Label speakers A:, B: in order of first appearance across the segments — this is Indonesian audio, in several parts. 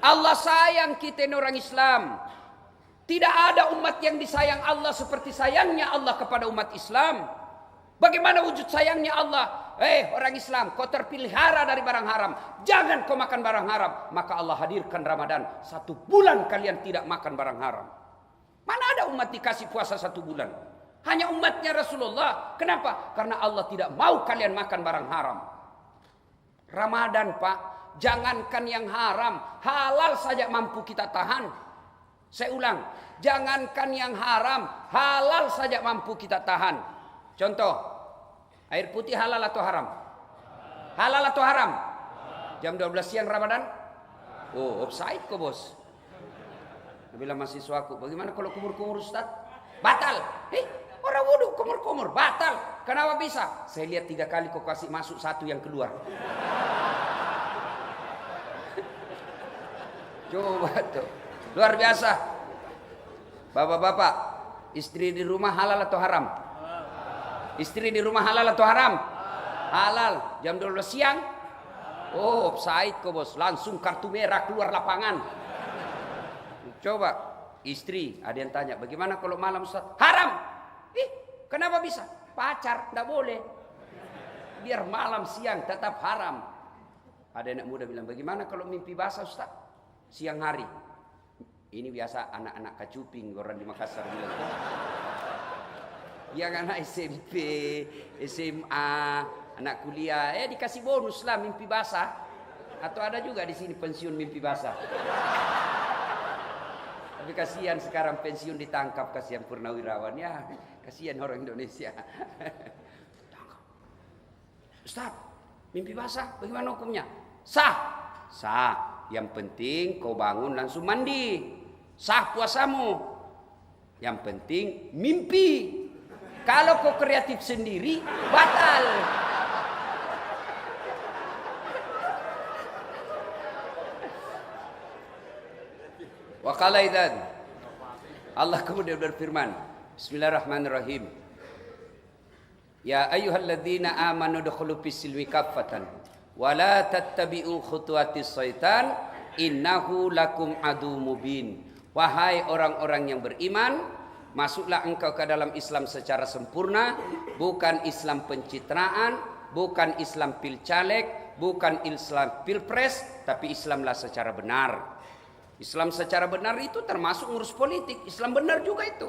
A: Allah sayang kita ini orang Islam. Tidak ada umat yang disayang Allah seperti sayangnya Allah kepada umat Islam. Bagaimana wujud sayangnya Allah? Orang Islam, kau terpelihara dari barang haram. Jangan kau makan barang haram. Maka Allah hadirkan Ramadan. 1 bulan kalian tidak makan barang haram. Mana ada umat dikasih puasa 1 bulan? Hanya umatnya Rasulullah. Kenapa? Karena Allah tidak mau kalian makan barang haram. Ramadan, Pak, jangankan yang haram, halal saja mampu kita tahan. Saya ulang, jangankan yang haram, halal saja mampu kita tahan. Contoh, air putih halal atau haram? Halal atau haram? Jam 12 siang Ramadan? Oh, offside kok, bos. Dia bilang mahasiswaku, bagaimana kalau kumur-kumur, Ustaz? Batal. Orang wudhu kumur-kumur, batal. Kenapa bisa? Saya lihat 3 kali kok kasih masuk 1 yang keluar. Coba tuh, luar biasa. Bapak-bapak, istri di rumah halal atau haram? Istri di rumah halal atau haram? Halal. Jam 12 siang? Oh, offside kok, bos. Langsung kartu merah keluar lapangan. Coba, istri, ada yang tanya, bagaimana kalau malam, Ustaz? Haram. Kenapa bisa? Pacar, tidak boleh. Biar malam siang tetap haram. Ada anak muda bilang, bagaimana kalau mimpi basah, Ustaz? Siang hari. Ini biasa anak-anak kacuping orang di Makassar bilang. Yang anak SMP, SMA, anak kuliah, dikasih bonus lah mimpi basah. Atau ada juga di sini pensiun mimpi basah. Tapi kasihan sekarang pensiun ditangkap, kasihan purnawirawan ya, kasihan orang Indonesia. Ustaz, mimpi basah bagaimana hukumnya? Sah. Sah. Yang penting kau bangun langsung mandi. Sah puasamu. Yang penting mimpi. Kalau kau kreatif sendiri, batal. Wa qala idzan. Allah kemudian berfirman, Bismillahirrahmanirrahim. Ya ayyuhalladzina amanu dukhulu fis-silmi kaffatan wa la tattabi'u khutuwatis syaitan innahu lakum adu mubin. Wahai orang-orang yang beriman, masuklah engkau ke dalam Islam secara sempurna, bukan Islam pencitraan, bukan Islam pilcaleg, bukan Islam pilpres, tapi Islamlah secara benar. Islam secara benar itu termasuk ngurus politik. Islam benar juga itu.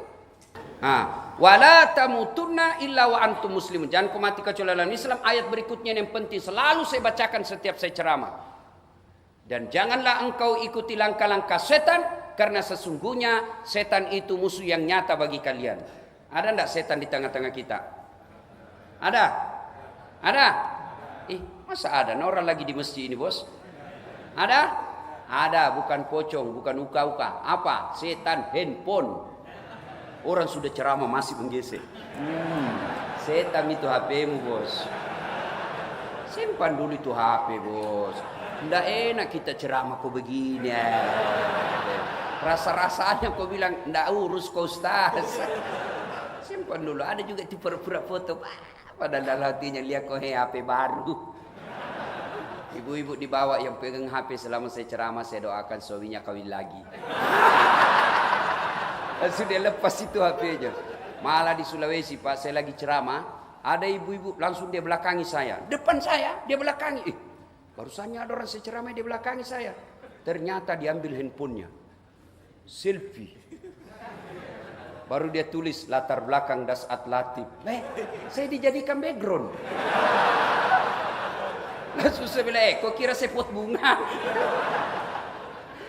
A: Wala tamutunna illa wa antum muslimun. Jangan kau mati kecuali dalam Islam. Ayat berikutnya yang penting selalu saya bacakan setiap saya ceramah. Dan janganlah engkau ikuti langkah-langkah setan, karena sesungguhnya setan itu musuh yang nyata bagi kalian. Ada enggak setan di tengah-tengah kita? Ada? Ada? Masa ada? Orang lagi di masjid ini, bos. Ada? Ada, bukan pocong, bukan uka-uka. Apa? Setan handphone. Orang sudah ceramah masih menggesek. Setan itu HP-mu, bos. Simpan dulu itu HP, bos. Tidak enak kita ceramah kok begini. Rasa-rasanya kau bilang, tidak urus kau, Ustaz. Simpan dulu. Ada juga itu pura-pura foto. Padahal dalam hatinya lihat kau HP baru. Ibu-ibu dibawa yang pegang HP selama saya ceramah, saya doakan suaminya kawin lagi. Sudah lepas itu HP-nya. Malah di Sulawesi, Pak, saya lagi ceramah, ada ibu-ibu langsung dia belakangi saya. Depan saya, dia belakangi. Barusannya ada orang saya ceramah, dia belakangi saya. Ternyata diambil handphonenya. Selfie. Baru dia tulis latar belakang Dasat Latif. Saya dijadikan background. Langsung saya bilang, kok kira saya pot bunga?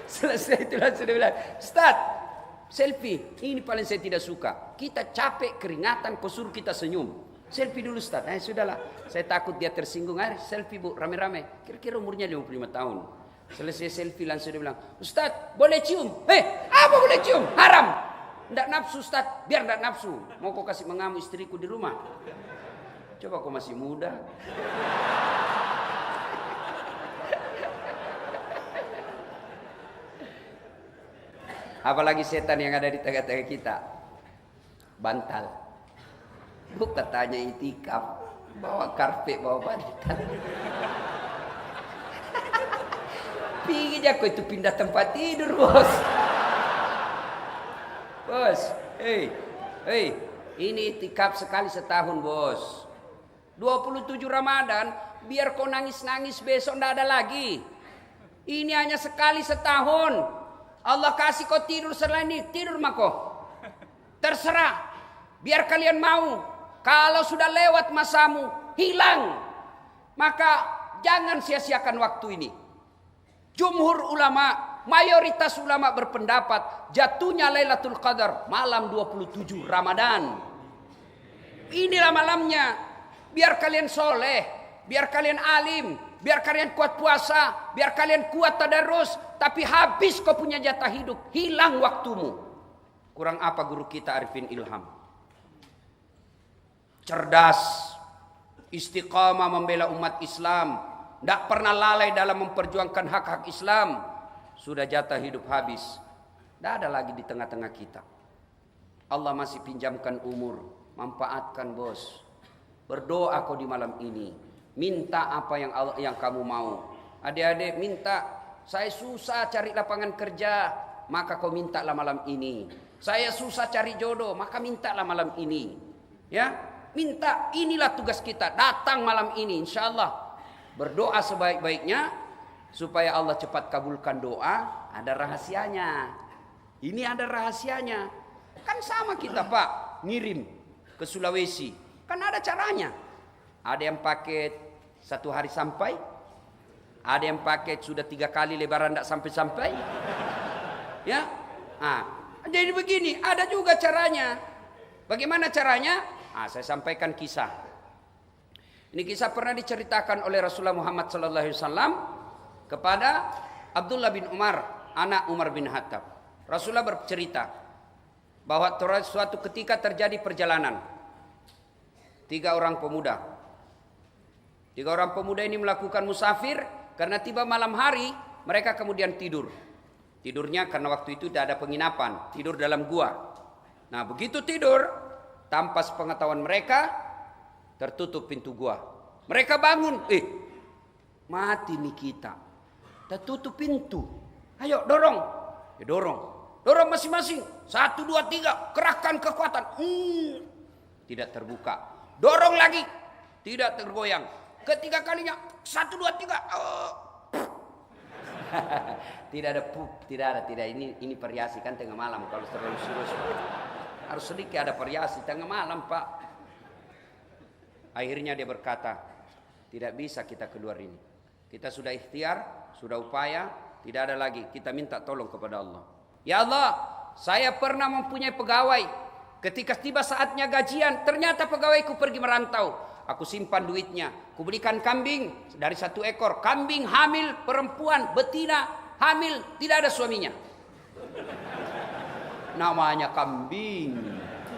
A: Selesai itu langsung dia bilang, Ustaz, selfie, ini paling saya tidak suka. Kita capek, keringatan, kau suruh kita senyum. Selfie dulu, Ustaz. Sudahlah, saya takut dia tersinggung. Selfie, Bu, rame-rame. Kira-kira umurnya 55 tahun. Selesai selfie langsung dia bilang, Ustaz, boleh cium? Apa boleh cium? Haram. Tidak nafsu, Ustaz. Biar tidak nafsu. Mau kau kasih mengamu istriku di rumah? Coba kau masih muda. Apalagi setan yang ada di tengah-tengah kita. Bantal. Bukan tanya itikaf. Bawa karpet, bawa bantal. Pergi aja kau itu pindah tempat tidur, bos. Bos, ini itikaf sekali setahun, bos. 27 Ramadan, biar kau nangis-nangis besok ndak ada lagi. Ini hanya sekali setahun. Allah kasih kau tidur selain ini, tidur mako. Terserah, biar kalian mau. Kalau sudah lewat masamu, hilang. Maka jangan sia-siakan waktu ini. Jumhur ulama, mayoritas ulama berpendapat jatuhnya Lailatul Qadar malam 27 Ramadan. Inilah malamnya. Biar kalian soleh, biar kalian alim, biar kalian kuat puasa, biar kalian kuat tadarus, tapi habis kau punya jatah hidup, hilang waktumu. Kurang apa guru kita Arifin Ilham? Cerdas, istiqamah membela umat Islam, tidak pernah lalai dalam memperjuangkan hak-hak Islam. Sudah jatah hidup habis, tidak ada lagi di tengah-tengah kita. Allah masih pinjamkan umur, manfaatkan, bos. Berdoa kau di malam ini, minta apa yang kamu mau. Adik-adik minta, saya susah cari lapangan kerja, maka kau mintalah malam ini. Saya susah cari jodoh, maka mintalah malam ini. Ya, minta, inilah tugas kita. Datang malam ini, insya Allah. Berdoa sebaik-baiknya supaya Allah cepat kabulkan doa. Ada rahasianya. Ini ada rahasianya. Kan sama kita, Pak, ngirim ke Sulawesi. Kan ada caranya. Ada yang paket 1 hari sampai. Ada yang paket sudah 3 kali lebaran tidak sampai-sampai. Ya, jadi begini. Ada juga caranya. Bagaimana caranya? Saya sampaikan kisah. Ini kisah pernah diceritakan oleh Rasulullah Muhammad SAW kepada Abdullah bin Umar, anak Umar bin Khattab. Rasulullah bercerita bahwa suatu ketika terjadi perjalanan. 3 orang pemuda. 3 orang pemuda ini melakukan musafir karena tiba malam hari mereka kemudian tidur. Tidurnya karena waktu itu tidak ada penginapan, tidur dalam gua. Nah, begitu tidur, tanpa sepengetahuan mereka tertutup pintu gua. Mereka bangun, mati nih kita. Tertutup pintu. Ayo dorong. Ya dorong. Dorong masing-masing. 1, 2, 3. Kerahkan kekuatan. Tidak terbuka. Dorong lagi. Tidak tergoyang. Ketiga kalinya. 1, 2, 3. Tidak ada pup. Tidak. Ini variasi kan tengah malam. Kalau terlalu serius. Harus sedikit ada variasi. Tengah malam, Pak. Akhirnya dia berkata, tidak bisa kita keluar ini. Kita sudah ikhtiar, sudah upaya, tidak ada lagi. Kita minta tolong kepada Allah. Ya Allah, saya pernah mempunyai pegawai. Ketika tiba saatnya gajian, ternyata pegawaiku pergi merantau. Aku simpan duitnya. Kubelikan kambing dari 1 ekor. Kambing hamil, perempuan, betina, hamil, tidak ada suaminya. Namanya kambing.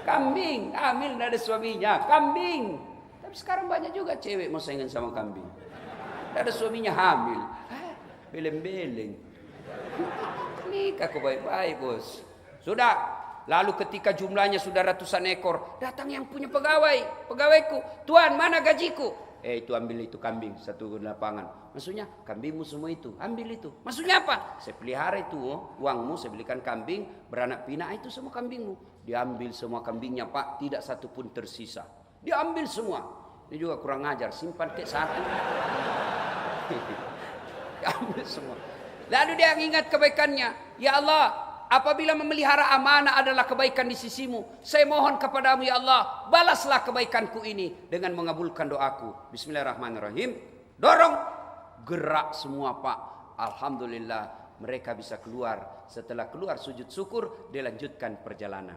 A: Kambing, hamil, tidak ada suaminya. Kambing. Tapi sekarang banyak juga cewek mau saingan sama kambing. Tidak ada suaminya hamil. Beleng-beleng. Nikah kau baik-baik, bos. Sudah. Lalu ketika jumlahnya sudah ratusan ekor, datang yang punya pegawai. Pegawaiku, Tuan, mana gajiku? Itu ambil itu kambing 1 lapangan. Maksudnya kambingmu semua itu, ambil itu. Maksudnya apa? Saya pelihara itu, uangmu saya belikan kambing, beranak pinak, itu semua kambingmu. Diambil semua kambingnya, Pak, tidak satu pun tersisa. Diambil semua. Ini juga kurang ajar, simpan ke 1. Diambil semua. Lalu dia ingat kebaikannya. Ya Allah, apabila memelihara amanah adalah kebaikan di sisimu, saya mohon kepadamu ya Allah, balaslah kebaikanku ini dengan mengabulkan doaku. Bismillahirrahmanirrahim. Dorong. Gerak semua, Pak. Alhamdulillah mereka bisa keluar. Setelah keluar sujud syukur, dilanjutkan perjalanan.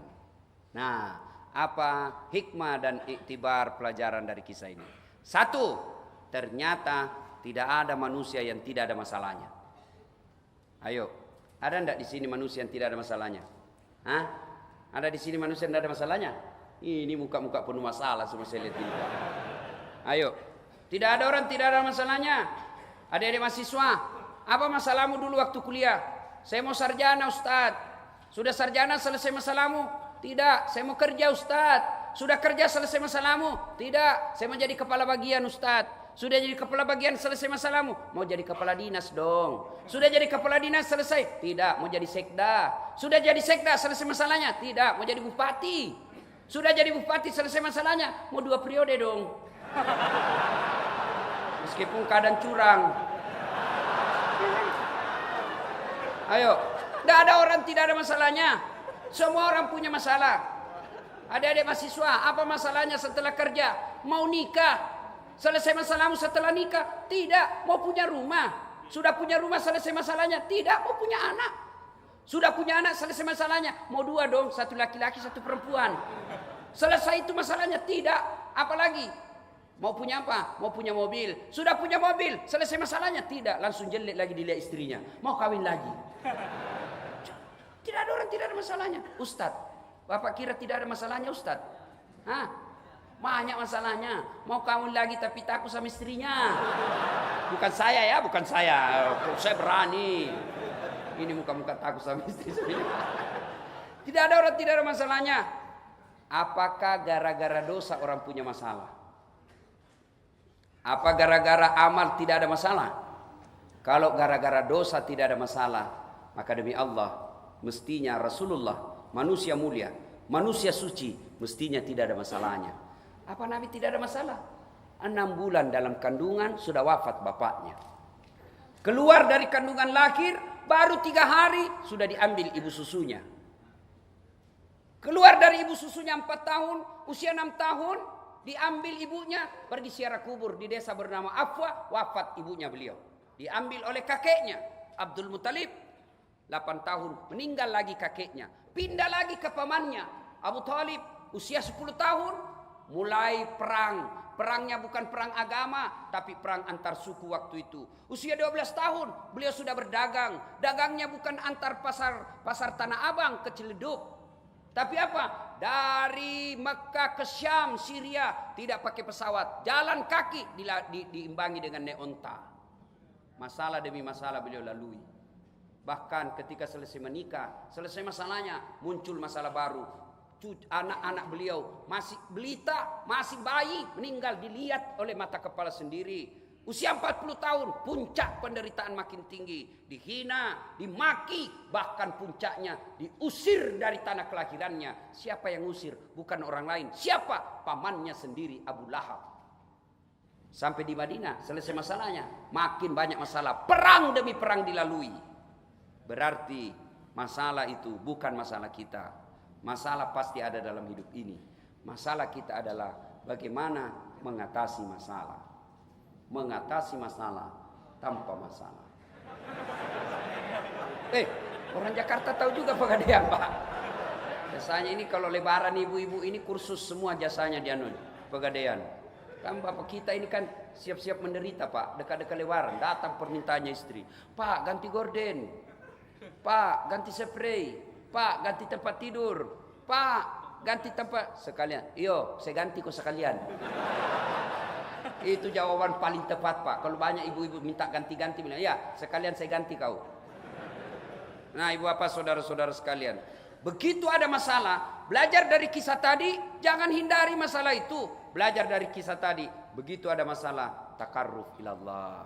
A: Nah, apa hikmah dan iktibar pelajaran dari kisah ini? 1, ternyata tidak ada manusia yang tidak ada masalahnya. Ayo, ada enggak di sini manusia yang tidak ada masalahnya? Hah? Ada di sini manusia yang tidak ada masalahnya? Ini muka-muka penuh masalah semua saya lihat ini. Ayo, tidak ada orang tidak ada masalahnya. Adik-adik mahasiswa, apa masalahmu dulu waktu kuliah? Saya mau sarjana, Ustaz. Sudah sarjana selesai masalahmu? Tidak, saya mau kerja, Ustaz. Sudah kerja selesai masalahmu? Tidak, saya mau jadi kepala bagian, Ustaz. Sudah jadi kepala bagian, selesai masalahmu. Mau jadi kepala dinas dong. Sudah jadi kepala dinas, selesai. Tidak, mau jadi sekda. Sudah jadi sekda, selesai masalahnya. Tidak, mau jadi bupati. Sudah jadi bupati, selesai masalahnya. Mau 2 periode dong. Meskipun keadaan curang. Ayo, tidak ada orang tidak ada masalahnya. Semua orang punya masalah. Adik-adik mahasiswa, apa masalahnya setelah kerja? Mau nikah? Selesai masalahmu setelah nikah? Tidak. Mau punya rumah? Sudah punya rumah, selesai masalahnya? Tidak. Mau punya anak? Sudah punya anak, selesai masalahnya? Mau 2 dong, 1 laki-laki, 1 perempuan. Selesai itu masalahnya? Tidak. Apalagi? Mau punya apa? Mau punya mobil. Sudah punya mobil, selesai masalahnya? Tidak. Langsung jelek lagi dilihat istrinya. Mau kawin lagi. Tidak ada orang tidak ada masalahnya. Ustadz, Bapak kira tidak ada masalahnya Ustadz? Hah? Banyak masalahnya. Mau kawin lagi tapi takut sama istrinya. Bukan saya ya, bukan saya. Saya berani. Ini muka-muka takut sama istri saya. Tidak ada orang tidak ada masalahnya. Apakah gara-gara dosa orang punya masalah? Apa gara-gara amal tidak ada masalah? Kalau gara-gara dosa tidak ada masalah, maka demi Allah, mestinya Rasulullah, manusia mulia, manusia suci, mestinya tidak ada masalahnya. Apa Nabi tidak ada masalah? 6 bulan dalam kandungan sudah wafat bapaknya. Keluar dari kandungan lahir, baru 3 hari sudah diambil ibu susunya. Keluar dari ibu susunya 4 tahun, usia 6 tahun, diambil ibunya, pergi ziarah kubur di desa bernama Afwa, wafat ibunya beliau. Diambil oleh kakeknya, Abdul Muthalib, 8 tahun, meninggal lagi kakeknya. Pindah lagi ke pamannya, Abu Thalib, usia 10 tahun, mulai perang. Perangnya bukan perang agama, tapi perang antar suku waktu itu. Usia 12 tahun, beliau sudah berdagang. Dagangnya bukan antar pasar Tanah Abang ke Ciledug. Tapi apa? Dari Mekah ke Syam, Syria, tidak pakai pesawat. Jalan kaki diimbangi dengan naik onta. Masalah demi masalah beliau lalui. Bahkan ketika selesai menikah, selesai masalahnya, muncul masalah baru. Anak-anak beliau masih belita, masih bayi, meninggal dilihat oleh mata kepala sendiri. Usia 40 tahun, puncak penderitaan makin tinggi. Dihina, dimaki, bahkan puncaknya diusir dari tanah kelahirannya. Siapa yang usir? Bukan orang lain. Siapa? Pamannya sendiri, Abu Lahab. Sampai di Madinah, selesai masalahnya. Makin banyak masalah. Perang demi perang dilalui. Berarti masalah itu bukan masalah kita. Masalah pasti ada dalam hidup ini. Masalah kita adalah bagaimana mengatasi masalah. Mengatasi masalah tanpa masalah. Orang Jakarta tahu juga Pegadaian, Pak. Biasanya ini kalau lebaran ibu-ibu ini kursus semua jasanya di Pegadaian. Kan bapak kita ini kan siap-siap menderita, Pak. Dekat-dekat lebaran datang permintaannya istri. Pak, ganti gorden. Pak, ganti spray. Pak, ganti tempat tidur. Pak, ganti tempat. Sekalian. Iyo, saya ganti kok sekalian. Itu jawaban paling tepat, Pak. Kalau banyak ibu-ibu minta ganti-ganti, bilang, ya sekalian saya ganti kau. Nah, ibu bapak, saudara-saudara sekalian. Begitu ada masalah, belajar dari kisah tadi, jangan hindari masalah itu. Belajar dari kisah tadi. Begitu ada masalah, takarruf ilallah.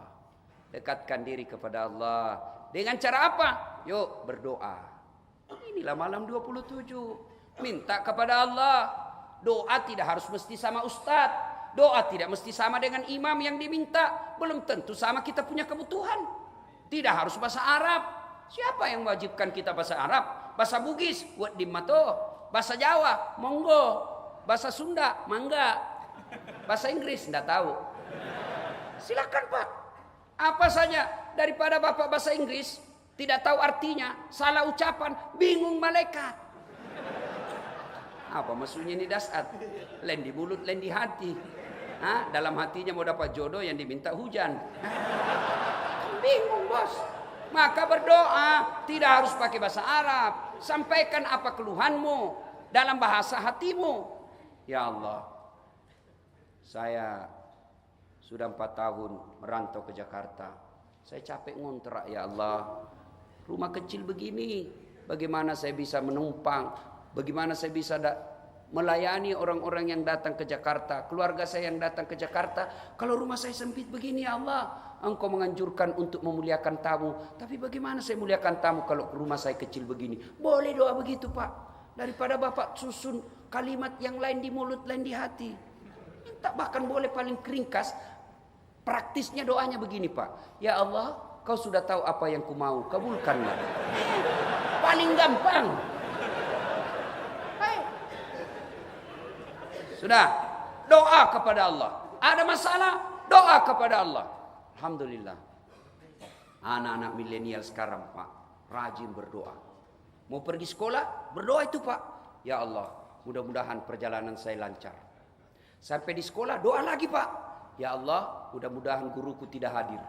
A: Dekatkan diri kepada Allah. Dengan cara apa? Yuk berdoa. Inilah malam 27. Minta kepada Allah. Doa tidak harus mesti sama ustadz. Doa tidak mesti sama dengan imam yang diminta. Belum tentu sama kita punya kebutuhan. Tidak harus bahasa Arab. Siapa yang mewajibkan kita bahasa Arab? Bahasa Bugis, buat dimato. Bahasa Jawa, monggo. Bahasa Sunda, mangga. Bahasa Inggris, enggak tahu. Silakan, Pak. Apa saja daripada Bapak bahasa Inggris tidak tahu artinya, salah ucapan, bingung malaikat. Apa maksudnya ini dasar? Lain di mulut, lain di hati. Dalam hatinya mau dapat jodoh yang diminta hujan. Bingung, Bos. Maka berdoa tidak harus pakai bahasa Arab. Sampaikan apa keluhanmu dalam bahasa hatimu. Ya Allah, saya sudah 4 tahun merantau ke Jakarta. Saya capek ngontrak, ya Allah. Rumah kecil begini, bagaimana saya bisa menumpang? Bagaimana saya bisa melayani orang-orang yang datang ke Jakarta, keluarga saya yang datang ke Jakarta. Kalau rumah saya sempit begini, ya Allah, Engkau menganjurkan untuk memuliakan tamu. Tapi bagaimana saya muliakan tamu kalau rumah saya kecil begini? Boleh doa begitu, Pak. Daripada Bapak susun kalimat yang lain di mulut, lain di hati. Minta bahkan boleh paling keringkas. Praktisnya doanya begini, Pak. Ya Allah, Kau sudah tahu apa yang ku mau, kabulkanlah. Paling gampang. Hai. Sudah, doa kepada Allah. Ada masalah, doa kepada Allah. Alhamdulillah. Anak-anak milenial sekarang, Pak, rajin berdoa. Mau pergi sekolah, berdoa itu, Pak. Ya Allah, mudah-mudahan perjalanan saya lancar. Sampai di sekolah, doa lagi, Pak. Ya Allah, mudah-mudahan guruku tidak hadir.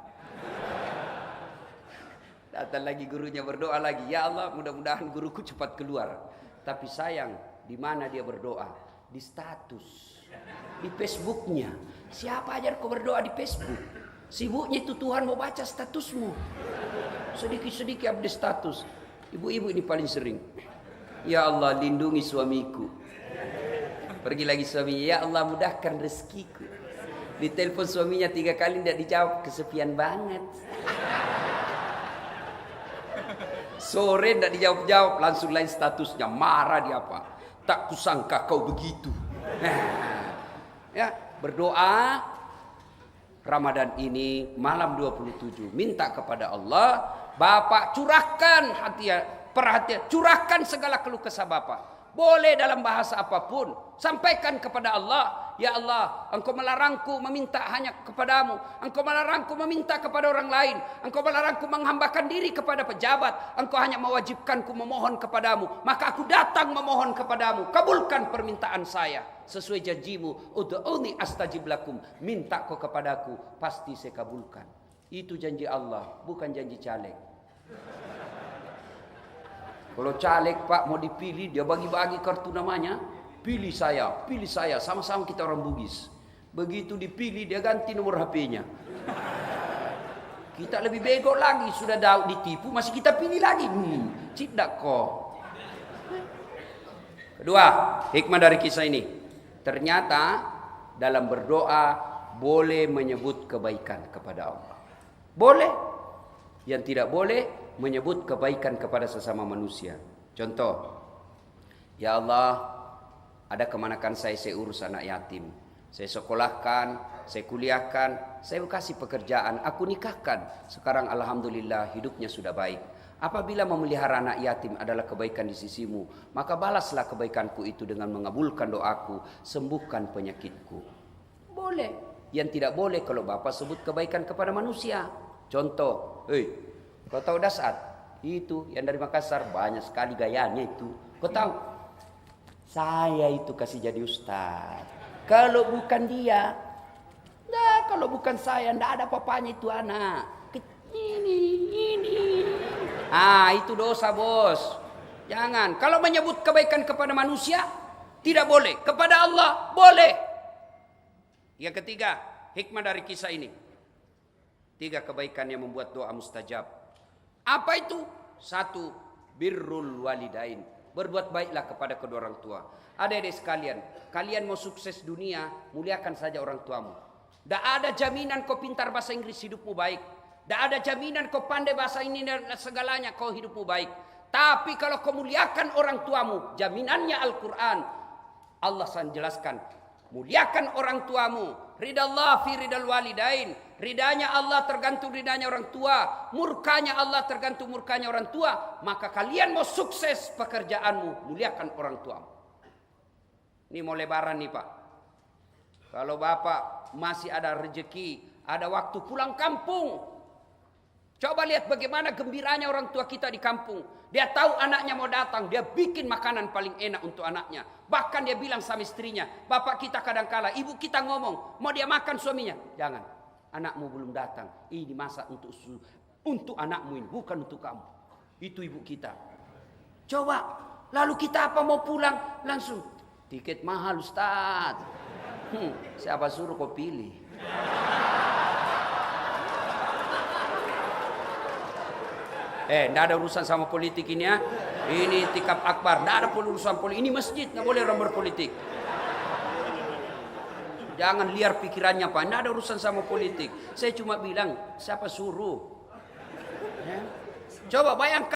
A: Datang lagi gurunya berdoa lagi. Ya Allah, mudah-mudahan guruku cepat keluar. Tapi sayang, di mana dia berdoa? Di status, di Facebooknya. Siapa ajar kau berdoa di Facebook? Sibuknya itu Tuhan mau baca statusmu. Sedikit-sedikit update status. Ibu-ibu ini paling sering. Ya Allah, lindungi suamiku. Pergi lagi suaminya. Ya Allah, mudahkan rezekiku. Ditelepon suaminya 3 kali tidak dijawab, kesepian banget. Sore tidak dijawab-jawab, langsung lain statusnya, marah dia apa? Tak kusangka kau begitu. Ya, berdoa Ramadan ini malam 27 minta kepada Allah, Bapak curahkan perhatian, curahkan segala keluh kesah Bapak. Boleh dalam bahasa apapun, sampaikan kepada Allah. Ya Allah, Engkau melarangku meminta hanya kepadamu. Engkau melarangku meminta kepada orang lain. Engkau melarangku menghambakan diri kepada pejabat. Engkau hanya mewajibkanku memohon kepadamu. Maka aku datang memohon kepadamu. Kabulkan permintaan saya. Sesuai janjimu, ud'uni astajib lakum. Minta kau kepadaku, pasti saya kabulkan. Itu janji Allah, bukan janji caleg. Kalau caleg, Pak, mau dipilih, dia bagi-bagi kartu namanya. Pilih saya, sama-sama kita orang Bugis. Begitu dipilih, dia ganti nomor HP-nya. Kita lebih bego lagi, sudah ditipu, masih kita pilih lagi. Tidak kok. Kedua, hikmah dari kisah ini. Ternyata dalam berdoa boleh menyebut kebaikan kepada Allah. Boleh. Yang tidak boleh menyebut kebaikan kepada sesama manusia. Contoh, ya Allah, ada kemanakan saya urus anak yatim. Saya sekolahkan, saya kuliahkan, saya kasih pekerjaan, aku nikahkan. Sekarang alhamdulillah hidupnya sudah baik. Apabila memelihara anak yatim adalah kebaikan di sisimu, maka balaslah kebaikanku itu dengan mengabulkan doaku, sembuhkan penyakitku. Boleh. Yang tidak boleh kalau Bapak sebut kebaikan kepada manusia. Contoh, kau tahu Dasat? Itu yang dari Makassar, banyak sekali gayanya itu. Kau tahu? Saya itu kasih jadi ustaz. Kalau bukan dia, nah kalau bukan saya, ndak ada papanya itu anak. Ini. Itu dosa, bos. Jangan. Kalau menyebut kebaikan kepada manusia, tidak boleh. Kepada Allah, boleh. Yang ketiga, hikmah dari kisah ini. 3 kebaikan yang membuat doa mustajab. Apa itu? 1, birrul walidain. Berbuat baiklah kepada kedua orang tua. Adik-adik sekalian, kalian mau sukses dunia, muliakan saja orang tuamu. Tidak ada jaminan kau pintar bahasa Inggris, hidupmu baik. Tidak ada jaminan kau pandai bahasa ini dan segalanya, kau hidupmu baik. Tapi kalau kau muliakan orang tuamu, jaminannya Al-Quran. Allah jelaskan, muliakan orang tuamu. Ridallah fi ridal walidain. Ridanya Allah tergantung ridanya orang tua. Murkanya Allah tergantung murkanya orang tua. Maka kalian mau sukses pekerjaanmu, muliakan orang tuamu. Ini mau lebaran nih Pak. Kalau Bapak masih ada rezeki, ada waktu pulang kampung. Coba lihat bagaimana gembiranya orang tua kita di kampung. Dia tahu anaknya mau datang, dia bikin makanan paling enak untuk anaknya. Bahkan dia bilang sama istrinya, bapak kita kadangkala, ibu kita ngomong, mau dia makan suaminya. Jangan, anakmu belum datang. Ini masak untuk anakmu ini, bukan untuk kamu. Itu ibu kita. Coba, lalu kita apa mau pulang? Langsung, tiket mahal Ustaz. Siapa suruh kau pilih? Nggak ada urusan sama politik ini ya. Ini tikap akbar, nggak ada urusan politik. Ini masjid, nggak boleh orang berpolitik. Jangan liar pikirannya Pak, nggak ada urusan sama politik. Saya cuma bilang, siapa suruh? Ya. Coba bayangkan.